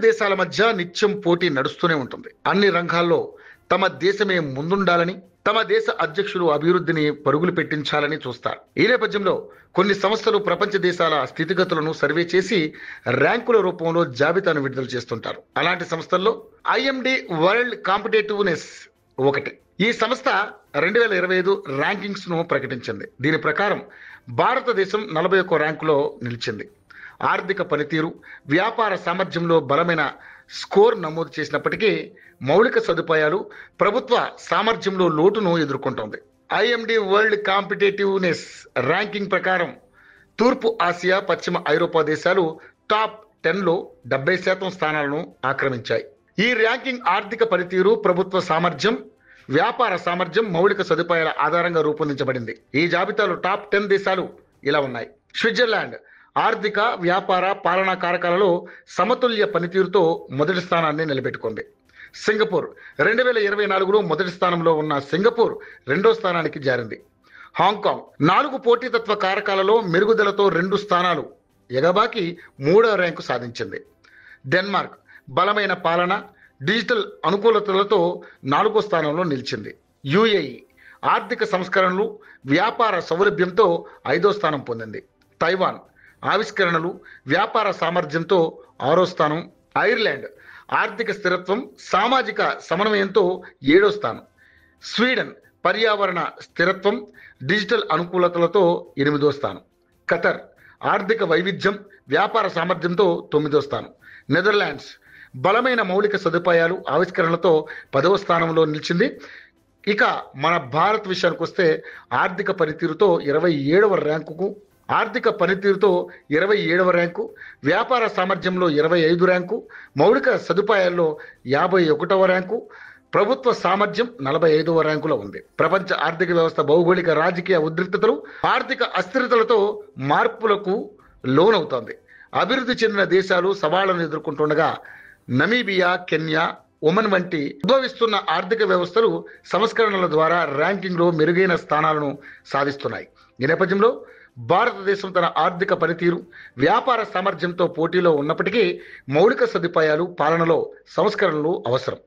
దేశాల మధ్య నిత్యం పోటీ నడుస్తూనే ఉంటుంది. అన్ని రంగాల్లో తమ దేశమే ముందుండాలని, తమ దేశ అధ్యక్షులు అభివృద్ధిని పరుగులు పెట్టించాలని చూస్తారు. ఈ నేపథ్యంలో కొన్ని సంస్థలు ప్రపంచ దేశాల స్థితిగతులను సర్వే చేసి ర్యాంకుల రూపంలో జాబితాను విడుదల చేస్తుంటారు. అలాంటి సంస్థల్లో ఐఎండి వరల్డ్ కాంపిటేటివ్నెస్ ఒకటి. ఈ సంస్థ 2025 ర్యాంకింగ్స్ ను ప్రకటించింది. దీని ప్రకారం భారతదేశం 41వ ర్యాంకులో నిలిచింది. ఆర్థిక పనితీరు, వ్యాపార సామర్థ్యంలో బలమైన స్కోర్ నమోదు చేసినప్పటికీ మౌలిక సదుపాయాలు, ప్రభుత్వ సామర్థ్యంలో లోటును ఎదుర్కొంటోంది. ఐఎండి వరల్డ్ కాంపిటేటివ్నెస్ ర్యాంకింగ్ ప్రకారం తూర్పు ఆసియా, పశ్చిమ ఐరోపా దేశాలు టాప్ 10లో 70% స్థానాలను ఆక్రమించాయి. ఈ ర్యాంకింగ్ ఆర్థిక పనితీరు, ప్రభుత్వ సామర్థ్యం, వ్యాపార సామర్థ్యం, మౌలిక సదుపాయాల ఆధారంగా రూపొందించబడింది. ఈ జాబితాలో టాప్ 10 దేశాలు ఇలా ఉన్నాయి. స్విట్జర్లాండ్ ఆర్థిక, వ్యాపార, పాలనా కారకాలలో సమతుల్య పనితీరుతో మొదటి స్థానాన్ని నిలబెట్టుకుంది. సింగపూర్ 2024లో మొదటి స్థానంలో ఉన్న సింగపూర్ 2వ స్థానానికి జారింది. హాంకాంగ్ 4 పోటీతత్వ కారకాలలో మెరుగుదలతో 2 స్థానాలు ఎగబాకి 3వ ర్యాంకు సాధించింది. డెన్మార్క్ బలమైన పాలన, డిజిటల్ అనుకూలతలతో 4వ స్థానంలో నిలిచింది. యుఏఈ ఆర్థిక సంస్కరణలు, వ్యాపార సౌలభ్యంతో 5వ స్థానం పొందింది. తైవాన్ ఆవిష్కరణలు, వ్యాపార సామర్థ్యంతో 6వ స్థానం. ఐర్లాండ్ ఆర్థిక స్థిరత్వం, సామాజిక సమన్వయంతో 7వ స్థానం. స్వీడన్ పర్యావరణ స్థిరత్వం, డిజిటల్ అనుకూలతలతో 8వ స్థానం. ఖతర్ ఆర్థిక వైవిధ్యం, వ్యాపార సామర్థ్యంతో 9వ స్థానం. నెదర్లాండ్స్ బలమైన మౌలిక సదుపాయాలు, ఆవిష్కరణలతో 10వ స్థానంలో నిలిచింది. ఇక మన భారత్ విషయానికి వస్తే ఆర్థిక పనితీరుతో 27వ ర్యాంకు, వ్యాపార సామర్థ్యంలో 25 ర్యాంకు, మౌలిక సదుపాయాల్లో 51వ ర్యాంకు, ప్రభుత్వ సామర్థ్యం 45వ ర్యాంకులో ఉంది. ప్రపంచ ఆర్థిక వ్యవస్థ భౌగోళిక, రాజకీయ ఉద్రిక్తతలు, ఆర్థిక అస్థిరతలతో మార్పులకు లోనవుతోంది. అభివృద్ధి చెందిన దేశాలు సవాళ్లను ఎదుర్కొంటుండగా నమీబియా, కెన్యా, ఒమన్ వంటి ఉద్భవిస్తున్న ఆర్థిక వ్యవస్థలు సంస్కరణల ద్వారా ర్యాంకింగ్లో మెరుగైన స్థానాలను సాధిస్తున్నాయి. ఈ నేపథ్యంలో భారతదేశం తన ఆర్థిక పనితీరు, వ్యాపార సామర్థ్యంతో పోటీలో ఉన్నప్పటికీ మౌలిక సదుపాయాలు, పాలనలో సంస్కరణలు అవసరం.